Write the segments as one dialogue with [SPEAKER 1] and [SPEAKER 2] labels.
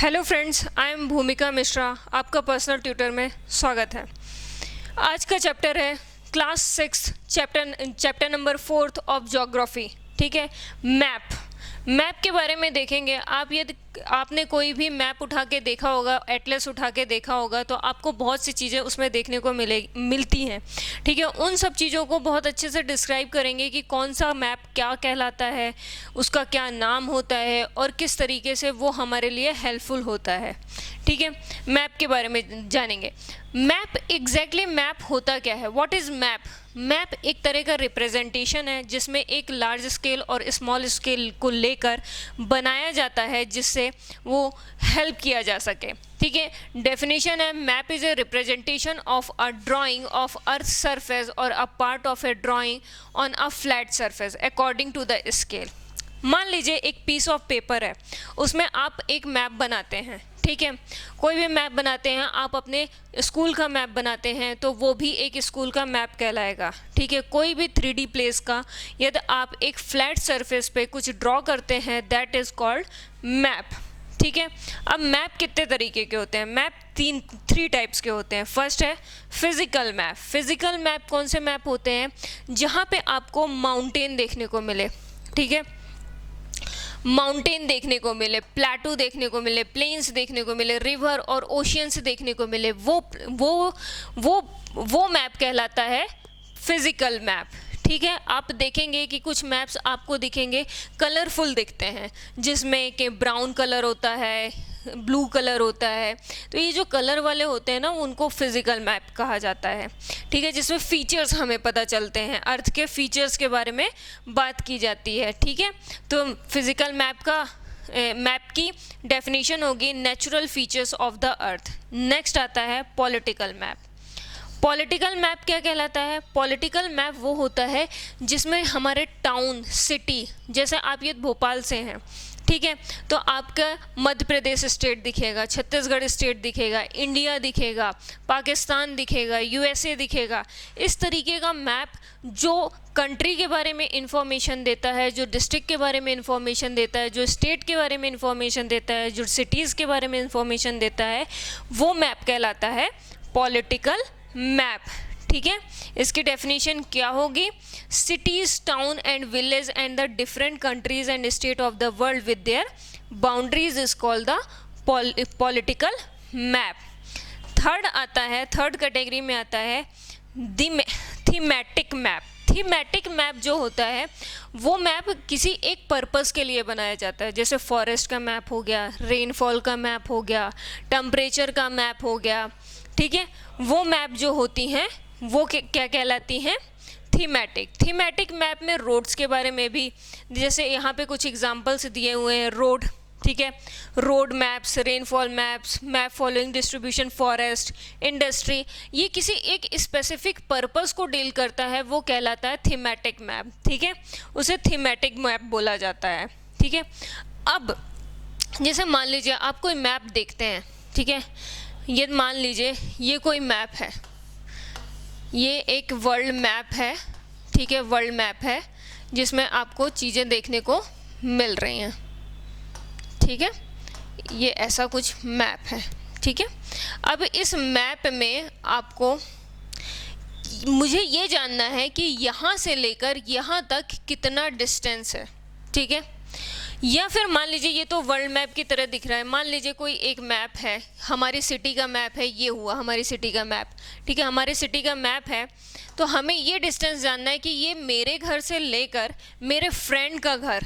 [SPEAKER 1] Hello friends, I am भूमिका मिश्रा, आपका personal tutor में स्वागत है। आज का चैप्टर है class 6 chapter number 4 of geography. ठीक है, मैप के बारे में देखेंगे। आपने कोई भी मैप उठा के देखा होगा, एटलस उठा के देखा होगा, तो आपको बहुत सी चीज़ें उसमें देखने को मिलती हैं। ठीक है, उन सब चीज़ों को बहुत अच्छे से डिस्क्राइब करेंगे कि कौन सा मैप क्या कहलाता है, उसका क्या नाम होता है और किस तरीके से वो हमारे लिए हेल्पफुल होता है। ठीक है, मैप के बारे में जानेंगे। मैप होता क्या है? What is map? मैप एक तरह का रिप्रेजेंटेशन है जिसमें एक लार्ज स्केल और स्मॉल स्केल को लेकर बनाया जाता है जिससे वो हेल्प किया जा सके। ठीक है, डेफिनेशन है, map is a representation of a drawing of earth surface और a part of a drawing on a flat surface according to the scale. मान लीजिए एक पीस ऑफ पेपर है, उसमें आप एक मैप बनाते हैं। ठीक है, कोई भी मैप बनाते हैं, आप अपने स्कूल का मैप बनाते हैं तो वो भी एक स्कूल का मैप कहलाएगा। ठीक है, कोई भी 3D प्लेस का यदि आप एक फ्लैट सरफेस पे कुछ ड्रॉ करते हैं, दैट इज़ कॉल्ड मैप। ठीक है, अब मैप कितने तरीके के होते हैं? मैप थ्री टाइप्स के होते हैं। फर्स्ट है फिजिकल मैप। फिजिकल मैप कौन से मैप होते हैं? जहाँ पे आपको माउंटेन देखने को मिले। ठीक है, माउंटेन देखने को मिले, प्लेटू देखने को मिले, प्लेन्स देखने को मिले, रिवर और ओशियंस देखने को मिले, वो मैप कहलाता है फिजिकल मैप। ठीक है, आप देखेंगे कि कुछ मैप्स आपको दिखेंगे कलरफुल दिखते हैं, जिसमें कि ब्राउन कलर होता है, ब्लू कलर होता है। तो ये जो कलर वाले होते हैं ना, उनको फिजिकल मैप कहा जाता है। ठीक है, जिसमें फीचर्स हमें पता चलते हैं, अर्थ के फीचर्स के बारे में बात की जाती है। ठीक है, तो फिजिकल मैप की डेफिनेशन होगी natural features of the earth. Next आता है पॉलिटिकल मैप। पॉलिटिकल मैप क्या कहलाता है? पॉलिटिकल मैप वो होता है जिसमें हमारे टाउन, सिटी, जैसे आप ये भोपाल से हैं, ठीक है, तो आपका मध्य प्रदेश स्टेट दिखेगा, छत्तीसगढ़ स्टेट दिखेगा, इंडिया दिखेगा, पाकिस्तान दिखेगा, यूएसए दिखेगा। इस तरीके का मैप जो कंट्री के बारे में इंफॉर्मेशन देता है, जो डिस्ट्रिक्ट के बारे में इंफॉर्मेशन देता है, जो स्टेट के बारे में इंफॉर्मेशन देता है, जो सिटीज़ के बारे में इंफॉर्मेशन देता है, वो मैप कहलाता है पॉलिटिकल मैप। ठीक है, इसकी डेफिनेशन क्या होगी? Cities, town and village and the different countries and state of the world with their boundaries is called the political map. Third category में आता है थीमेटिक मैप। थीमेटिक मैप जो होता है वो मैप किसी एक पर्पस के लिए बनाया जाता है, जैसे फॉरेस्ट का मैप हो गया, रेनफॉल का मैप हो गया, टेम्परेचर का मैप हो गया। ठीक है, वो मैप जो होती हैं वो क्या कहलाती हैं? थीमेटिक मैप में रोड्स के बारे में भी, जैसे यहाँ पे कुछ एग्जांपल्स दिए हुए हैं, रोड। ठीक है, road maps, rainfall maps, map following distribution forest, industry, ये किसी एक स्पेसिफिक पर्पस को डील करता है, वो कहलाता है थीमेटिक मैप। ठीक है, उसे थीमेटिक मैप बोला जाता है। ठीक है, अब जैसे मान लीजिए आप कोई मैप देखते हैं, ठीक है, ये मान लीजिए ये कोई मैप है, ये एक वर्ल्ड मैप है। ठीक है, वर्ल्ड मैप है जिसमें आपको चीज़ें देखने को मिल रही हैं। ठीक है, ये ऐसा कुछ मैप है। ठीक है, अब इस मैप में आपको मुझे ये जानना है कि यहाँ से लेकर यहाँ तक कितना डिस्टेंस है। ठीक है, या फिर मान लीजिए ये तो वर्ल्ड मैप की तरह दिख रहा है। मान लीजिए कोई एक मैप है, हमारी सिटी का मैप है, ये हुआ हमारी सिटी का मैप। ठीक है, हमारी सिटी का मैप है, तो हमें ये डिस्टेंस जानना है कि ये मेरे घर से लेकर मेरे फ्रेंड का घर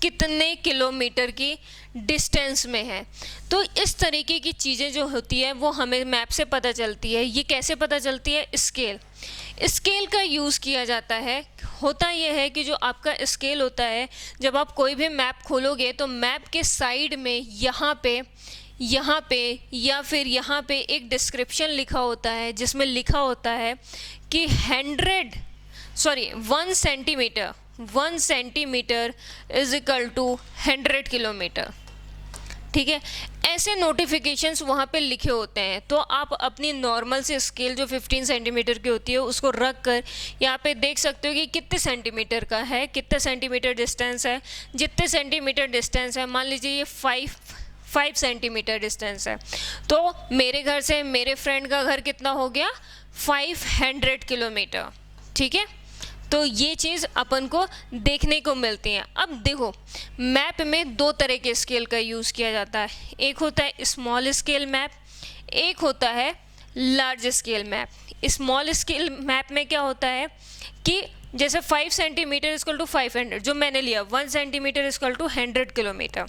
[SPEAKER 1] कितने किलोमीटर की डिस्टेंस में है। तो इस तरीके की चीज़ें जो होती है वो हमें मैप से पता चलती है। ये कैसे पता चलती है? स्केल का यूज़ किया जाता है। होता यह है कि जो आपका स्केल होता है, जब आप कोई भी मैप खोलोगे तो मैप के साइड में यहाँ पे या फिर यहाँ पे एक डिस्क्रिप्शन लिखा होता है, जिसमें लिखा होता है कि 1 centimetre is equal to 100 kilometre. ठीक है, ऐसे नोटिफिकेशंस वहाँ पे लिखे होते हैं। तो आप अपनी नॉर्मल से स्केल जो 15 सेंटीमीटर की होती है उसको रख कर यहाँ पे देख सकते हो कि कितने सेंटीमीटर का है, कितने सेंटीमीटर डिस्टेंस है। जितने सेंटीमीटर डिस्टेंस है, मान लीजिए ये 5 सेंटीमीटर डिस्टेंस है। तो मेरे घर से मेरे फ्रेंड का घर कितना हो गया, 500 किलोमीटर। ठीक है, तो ये चीज़ अपन को देखने को मिलती है। अब देखो, मैप में दो तरह के स्केल का यूज़ किया जाता है, एक होता है स्मॉल स्केल मैप, एक होता है large scale map. Small scale map में क्या होता है कि जैसे 5 सेंटीमीटर इक्वल टू 500 जो मैंने लिया, 1 सेंटीमीटर इक्वल टू 100 किलोमीटर।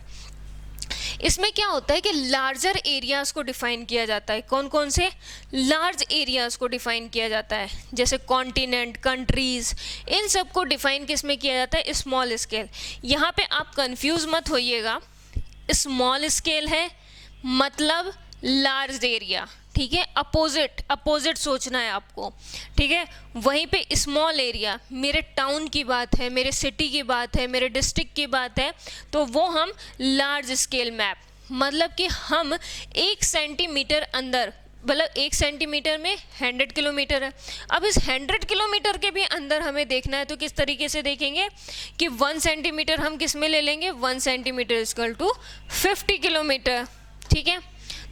[SPEAKER 1] इसमें क्या होता है कि लार्जर एरियाज को डिफाइन किया जाता है। कौन कौन से लार्ज एरियाज को डिफाइन किया जाता है, जैसे कॉन्टिनेंट, कंट्रीज, इन सब को डिफाइन किस में किया जाता है, स्मॉल स्केल। यहाँ पे आप कंफ्यूज मत होइएगा, स्मॉल स्केल है मतलब लार्ज एरिया, ठीक है, अपोजिट सोचना है आपको, ठीक है। वहीं पे स्मॉल एरिया मेरे टाउन की बात है, मेरे सिटी की बात है, मेरे डिस्ट्रिक्ट की बात है, तो वो हम लार्ज स्केल मैप, मतलब कि हम 1 सेंटीमीटर अंदर, मतलब 1 सेंटीमीटर में 100 किलोमीटर है। अब इस 100 किलोमीटर के भी अंदर हमें देखना है, तो किस तरीके से देखेंगे कि 1 सेंटीमीटर हम किस में ले लेंगे, 1 सेंटीमीटर इक्वल टू 50 किलोमीटर, ठीक है।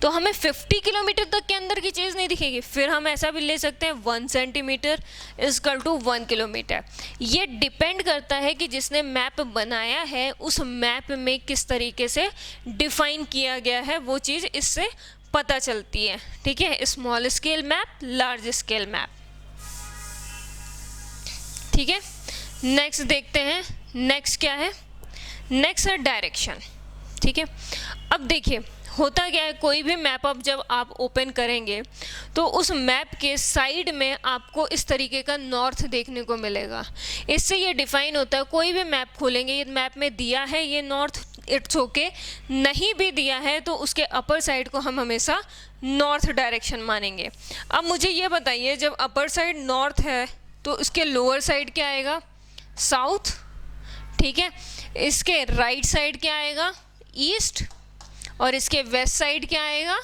[SPEAKER 1] तो हमें 50 किलोमीटर तक के अंदर की चीज़ नहीं दिखेगी। फिर हम ऐसा भी ले सकते हैं 1 सेंटीमीटर इक्वल टू 1 किलोमीटर। ये डिपेंड करता है कि जिसने मैप बनाया है उस मैप में किस तरीके से डिफाइन किया गया है, वो चीज़ इससे पता चलती है, ठीक है। Small scale map, large scale map, ठीक है। नेक्स्ट देखते हैं, नेक्स्ट क्या है, नेक्स्ट है डायरेक्शन, ठीक है। अब देखिए होता क्या है, कोई भी मैप अब जब आप ओपन करेंगे तो उस मैप के साइड में आपको इस तरीके का नॉर्थ देखने को मिलेगा। इससे ये डिफाइन होता है, कोई भी मैप खोलेंगे, ये मैप में दिया है ये नॉर्थ, इट्स ओके, नहीं भी दिया है तो उसके अपर साइड को हम हमेशा नॉर्थ डायरेक्शन मानेंगे। अब मुझे ये बताइए, जब अपर साइड नॉर्थ है तो इसके लोअर साइड क्या आएगा, साउथ, ठीक है। इसके राइट साइड क्या आएगा, ईस्ट, और इसके वेस्ट साइड क्या आएगा,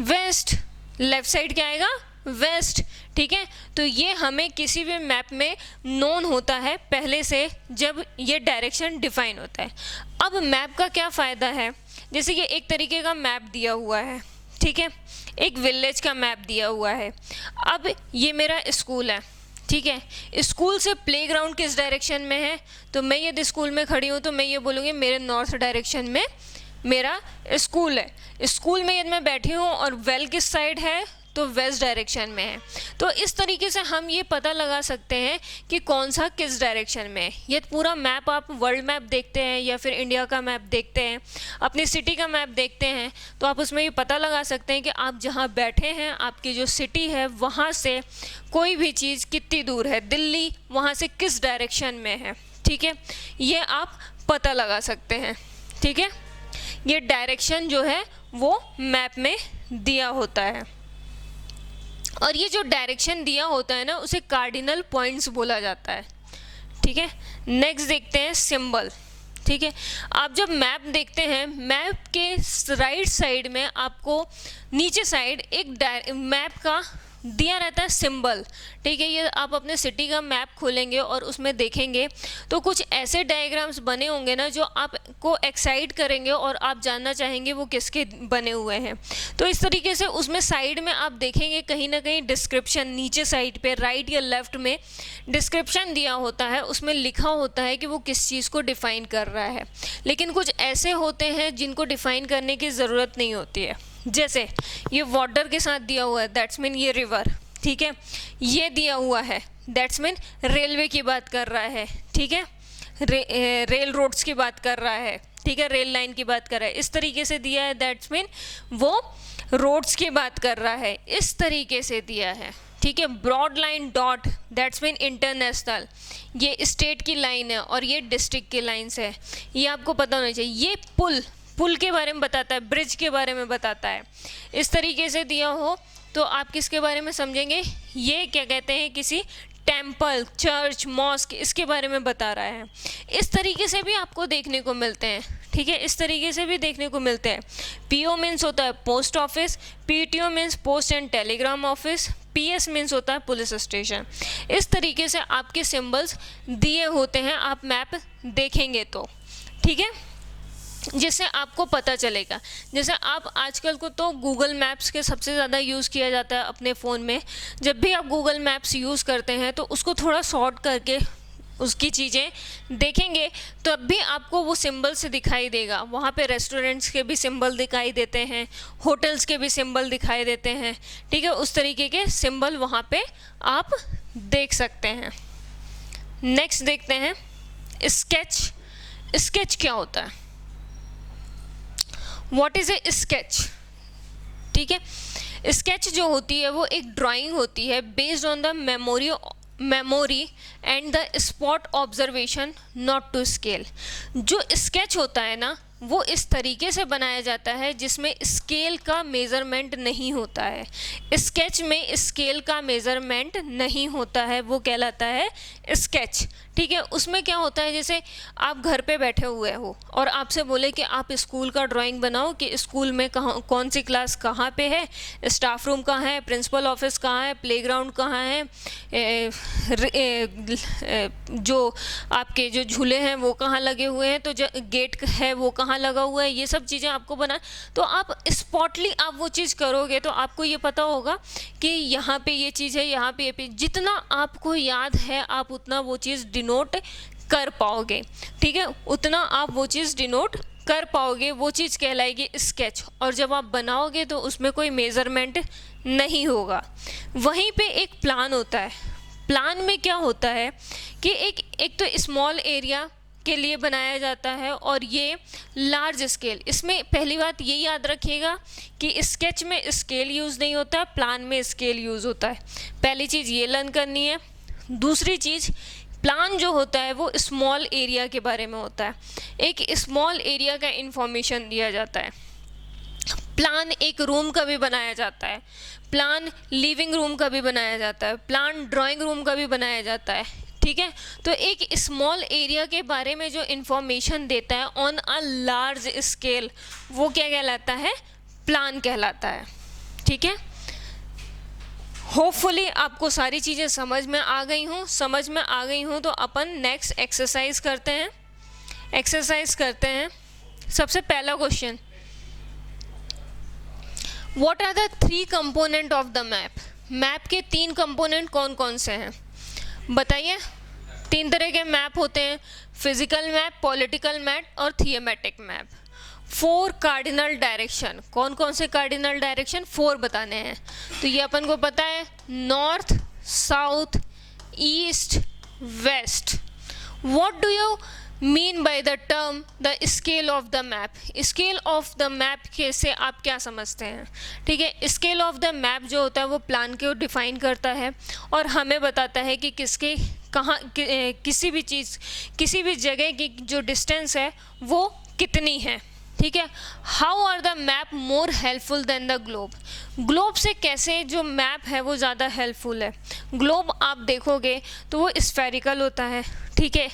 [SPEAKER 1] वेस्ट, लेफ्ट साइड क्या आएगा, वेस्ट, ठीक है। तो ये हमें किसी भी मैप में नोन होता है पहले से, जब ये डायरेक्शन डिफाइन होता है। अब मैप का क्या फ़ायदा है, जैसे ये एक तरीके का मैप दिया हुआ है, ठीक है, एक विलेज का मैप दिया हुआ है। अब ये मेरा स्कूल है, ठीक है, स्कूल से प्लेग्राउंड किस डायरेक्शन में है, तो मैं यदि स्कूल में खड़ी हूँ तो मैं ये बोलूँगी मेरे नॉर्थ डायरेक्शन में मेरा स्कूल है। स्कूल में यदि मैं बैठी हूँ और वेल किस साइड है, तो वेस्ट डायरेक्शन में है। तो इस तरीके से हम ये पता लगा सकते हैं कि कौन सा किस डायरेक्शन में है। ये पूरा मैप आप वर्ल्ड मैप देखते हैं या फिर इंडिया का मैप देखते हैं, अपनी सिटी का मैप देखते हैं, तो आप उसमें ये पता लगा सकते हैं कि आप जहाँ बैठे हैं, आपकी जो सिटी है वहाँ से कोई भी चीज़ कितनी दूर है, दिल्ली वहाँ से किस डायरेक्शन में है, ठीक है, ये आप पता लगा सकते हैं, ठीक है। ये डायरेक्शन जो है वो मैप में दिया होता है, और ये जो डायरेक्शन दिया होता है ना, उसे कार्डिनल पॉइंट्स बोला जाता है, ठीक है। नेक्स्ट देखते हैं सिंबल, ठीक है। आप जब मैप देखते हैं, मैप के राइट साइड में आपको नीचे साइड एक मैप का दिया रहता है सिंबल, ठीक है। ये आप अपने सिटी का मैप खोलेंगे और उसमें देखेंगे तो कुछ ऐसे डायग्राम्स बने होंगे ना जो आपको एक्साइट करेंगे और आप जानना चाहेंगे वो किसके बने हुए हैं। तो इस तरीके से उसमें साइड में आप देखेंगे कहीं ना कहीं डिस्क्रिप्शन, नीचे साइड पे राइट या लेफ्ट में डिस्क्रिप्शन दिया होता है, उसमें लिखा होता है कि वो किस चीज़ को डिफ़ाइन कर रहा है। लेकिन कुछ ऐसे होते हैं जिनको डिफ़ाइन करने की ज़रूरत नहीं होती है, जैसे ये वाटर के साथ दिया हुआ है, दैट्स मीन ये रिवर, ठीक है। ये दिया हुआ है, दैट्स मीन रेलवे की बात कर रहा है, ठीक है, रेल रोड्स की बात कर रहा है, ठीक है, रेल लाइन की बात कर रहा है। इस तरीके से दिया है, दैट्स मीन वो रोड्स की बात कर रहा है, इस तरीके से दिया है, ठीक है। Broad line dot, that's mean international, ये स्टेट की लाइन है और ये डिस्ट्रिक्ट की लाइन्स है, ये आपको पता होना चाहिए। ये पुल के बारे में बताता है, ब्रिज के बारे में बताता है। इस तरीके से दिया हो तो आप किसके बारे में समझेंगे, ये क्या कहते हैं, किसी टेम्पल, चर्च, मॉस्क, इसके बारे में बता रहा है। इस तरीके से भी आपको देखने को मिलते हैं, ठीक है, इस तरीके से भी देखने को मिलते हैं। पीओ मीन्स होता है post office, PTO means post and Telegram office, PS means होता है पुलिस स्टेशन। इस तरीके से आपके सिंबल्स दिए होते हैं, आप मैप देखेंगे तो, ठीक है। जिससे आपको पता चलेगा। जैसे आप आजकल को तो गूगल मैप्स के सबसे ज़्यादा यूज़ किया जाता है अपने फ़ोन में। जब भी आप गूगल मैप्स यूज़ करते हैं तो उसको थोड़ा शॉर्ट करके उसकी चीज़ें देखेंगे, तब भी आपको वो सिंबल से दिखाई देगा। वहाँ पे रेस्टोरेंट्स के भी सिंबल दिखाई देते हैं, होटल्स के भी सिंबल दिखाई देते हैं, ठीक है। उस तरीके के सिंबल वहाँ पे आप देख सकते हैं। नेक्स्ट देखते हैं स्केच। स्केच क्या होता है? What is a sketch? ठीक है, स्केच जो होती है वो एक ड्राइंग होती है based on the memory and the spot observation, not to scale. जो स्केच होता है ना वो इस तरीके से बनाया जाता है जिसमें स्केल का मेज़रमेंट नहीं होता है। स्केच में स्केल का मेज़रमेंट नहीं होता है, वो कहलाता है स्केच, ठीक है। उसमें क्या होता है, जैसे आप घर पे बैठे हुए हो और आपसे बोले कि आप स्कूल का ड्राइंग बनाओ कि स्कूल में कहाँ, कौन सी क्लास कहाँ पे है, स्टाफ रूम कहाँ है, प्रिंसिपल ऑफिस कहाँ है, प्लेग्राउंड कहाँ है, जो आपके जो झूले हैं वो कहाँ लगे हुए हैं, तो जो गेट है वो कहाँ लगा हुआ है, ये सब चीज़ें आपको बना। तो आप स्पॉटली आप वो चीज़ करोगे तो आपको ये पता होगा कि यहाँ पे ये चीज़ है, यहाँ पे ये पे, जितना आपको याद है आप उतना वो चीज़ डिनोट कर पाओगे, ठीक है। उतना आप वो चीज़ डिनोट कर पाओगे, वो चीज़ कहलाएगी स्केच। और जब आप बनाओगे तो उसमें कोई मेज़रमेंट नहीं होगा। वहीं पे एक प्लान होता है। प्लान में क्या होता है कि एक तो स्मॉल एरिया के लिए बनाया जाता है और ये लार्ज स्केल। इसमें पहली बात ये याद रखिएगा कि स्केच में स्केल यूज़ नहीं होता है, प्लान में स्केल यूज़ होता है। पहली चीज़ ये लर्न करनी है। दूसरी चीज़, प्लान जो होता है वो स्मॉल एरिया के बारे में होता है, एक स्मॉल एरिया का इंफॉर्मेशन दिया जाता है। प्लान एक रूम का भी बनाया जाता है, प्लान लिविंग रूम का भी बनाया जाता है, प्लान ड्राइंग रूम का भी बनाया जाता है, ठीक है। तो एक स्मॉल एरिया के बारे में जो इंफॉर्मेशन देता है ऑन अ लार्ज स्केल, वो क्या कहलाता है? प्लान कहलाता है, ठीक है। होपफुली आपको सारी चीज़ें समझ में आ गई हूँ तो अपन नेक्स्ट एक्सरसाइज करते हैं। सबसे पहला question, what are the 3 component of the map? Map के 3 कंपोनेंट कौन कौन से हैं बताइए। 3 तरह के मैप होते हैं, फिजिकल मैप, पॉलिटिकल मैप और थियोमेटिक मैप। 4 कार्डिनल डायरेक्शन, कौन कौन से कार्डिनल डायरेक्शन? 4 बताने हैं। तो ये अपन को पता है, north, south, east, west. What do you mean by the term the scale of the map? Scale of the map के से आप क्या समझते हैं? ठीक है, स्केल ऑफ द मैप जो होता है वो प्लान को डिफाइन करता है और हमें बताता है कि किसके कहाँ किसी भी चीज़, किसी भी जगह की जो डिस्टेंस है वो कितनी है, ठीक है। How are the map more helpful than the globe? Globe से कैसे जो मैप है वो ज़्यादा हेल्पफुल है? ग्लोब आप देखोगे तो वो स्फेरिकल होता है, ठीक है।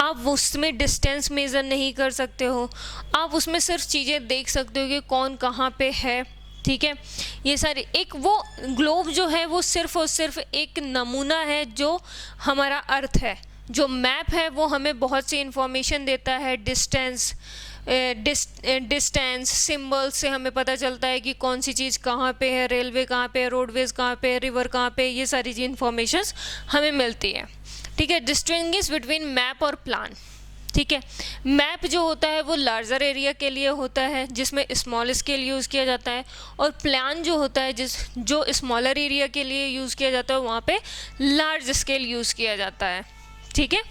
[SPEAKER 1] आप उसमें डिस्टेंस मेज़र नहीं कर सकते हो, आप उसमें सिर्फ चीज़ें देख सकते हो कि कौन कहाँ पे है, ठीक है। ये सारी एक वो ग्लोब जो है वो सिर्फ और सिर्फ एक नमूना है जो हमारा अर्थ है। जो मैप है वो हमें बहुत सी इंफॉर्मेशन देता है, डिस्टेंस सिंबल्स से हमें पता चलता है कि कौन सी चीज़ कहाँ पे है, रेलवे कहाँ पे है, रोडवेज़ कहाँ पे है, रिवर कहाँ पे है, ये सारी चीज़ इंफॉर्मेशंस हमें मिलती है, ठीक है। डिस्टिंग्विश बिटवीन मैप और प्लान, ठीक है। मैप जो होता है वो लार्जर एरिया के लिए होता है जिसमें स्मॉल स्केल यूज़ किया जाता है, और प्लान जो होता है जो स्मॉलर एरिया के लिए यूज़ किया जाता है वहाँ पे लार्ज स्केल यूज़ किया जाता है, ठीक है।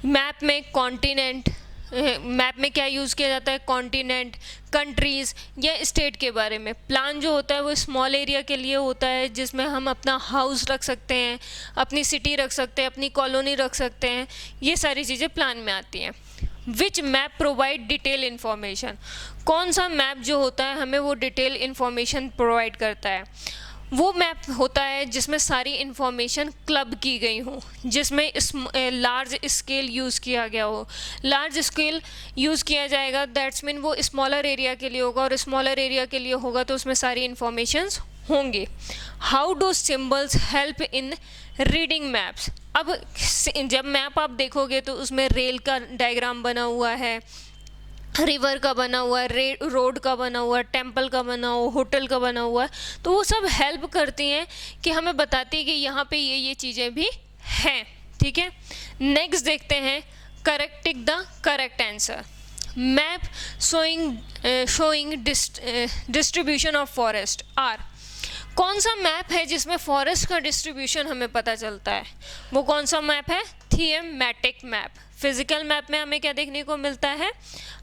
[SPEAKER 1] मैप में कॉन्टिनेंट, मैप में क्या यूज़ किया जाता है? कॉन्टिनेंट, कंट्रीज़ या स्टेट के बारे में। प्लान जो होता है वो स्मॉल एरिया के लिए होता है जिसमें हम अपना हाउस रख सकते हैं, अपनी सिटी रख सकते हैं, अपनी कॉलोनी रख सकते हैं, ये सारी चीज़ें प्लान में आती हैं। विच मैप प्रोवाइड डिटेल इन्फॉर्मेशन? कौन सा मैप जो होता है हमें वो डिटेल इन्फॉर्मेशन प्रोवाइड करता है? वो मैप होता है जिसमें सारी इन्फॉर्मेशन क्लब की गई हो, जिसमें लार्ज स्केल यूज़ किया गया हो। लार्ज स्केल यूज़ किया जाएगा दैट्स मीन वो स्मॉलर एरिया के लिए होगा, और स्मॉलर एरिया के लिए होगा तो उसमें सारी इन्फॉर्मेशंस होंगे। How do symbols help in reading maps? अब जब मैप आप देखोगे तो उसमें रेल का डायग्राम बना हुआ है, रिवर का बना हुआ है, रोड का बना हुआ है, टेम्पल का बना हुआ, होटल का बना हुआ है, तो वो सब हेल्प करती हैं कि हमें बताती है कि यहाँ पे ये चीज़ें भी हैं। ठीक है, नेक्स्ट देखते हैं correcting the correct answer. Map showing distribution of forest are. कौन सा मैप है जिसमें फॉरेस्ट का डिस्ट्रीब्यूशन हमें पता चलता है? वो कौन सा मैप है? Thematic map. फिजिकल मैप में हमें क्या देखने को मिलता है?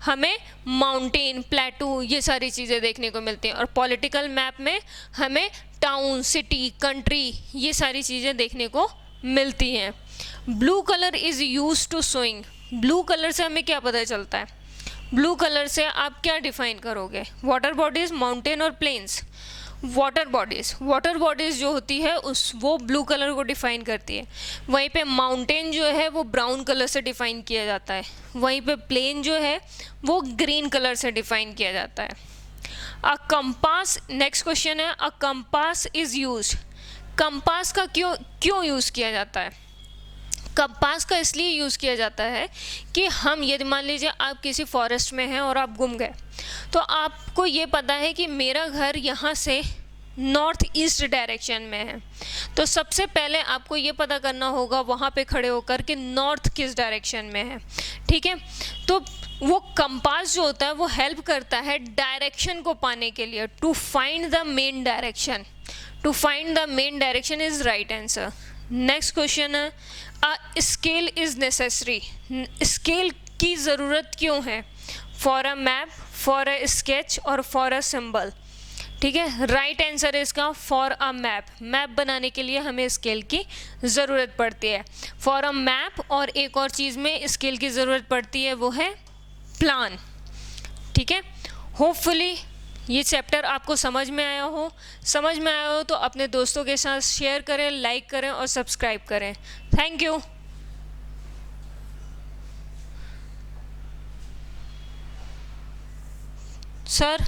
[SPEAKER 1] हमें माउंटेन, प्लेटू, ये सारी चीज़ें देखने को मिलती हैं। और पॉलिटिकल मैप में हमें टाउन, सिटी, कंट्री, ये सारी चीज़ें देखने को मिलती हैं। Blue colour is use to showing. Blue colour से हमें क्या पता चलता है? ब्लू कलर से आप क्या डिफाइन करोगे? वाटर बॉडीज, माउंटेन और प्लेन्स। वाटर बॉडीज़ जो होती है वो ब्लू कलर को डिफाइन करती है। वहीं पे माउंटेन जो है वो ब्राउन कलर से डिफाइन किया जाता है। वहीं पे प्लेन जो है वो ग्रीन कलर से डिफाइन किया जाता है। अ कंपास, नेक्स्ट क्वेश्चन है, a compass is used. Compass का क्यों यूज़ किया जाता है? कंपास का इसलिए यूज़ किया जाता है कि हम, यदि मान लीजिए आप किसी फॉरेस्ट में हैं और आप गुम गए, तो आपको ये पता है कि मेरा घर यहाँ से नॉर्थ ईस्ट डायरेक्शन में है, तो सबसे पहले आपको ये पता करना होगा वहाँ पे खड़े होकर कि नॉर्थ किस डायरेक्शन में है। ठीक है, तो वो कंपास जो होता है वो हेल्प करता है डायरेक्शन को पाने के लिए, to find the main direction. To find the main direction is right answer. Next question है, a scale is necessary. Scale की ज़रूरत क्यों है? For a map, for a sketch और फॉर अ सिंबल। ठीक है, राइट आंसर है इसका फॉर अ मैप। मैप बनाने के लिए हमें स्केल की ज़रूरत पड़ती है। फॉर अ मैप, और एक और चीज़ में स्केल की ज़रूरत पड़ती है, वो है प्लान। ठीक है, होपफुली ये चैप्टर आपको समझ में आया हो तो अपने दोस्तों के साथ शेयर करें, लाइक करें और सब्सक्राइब करें। Thank you. सर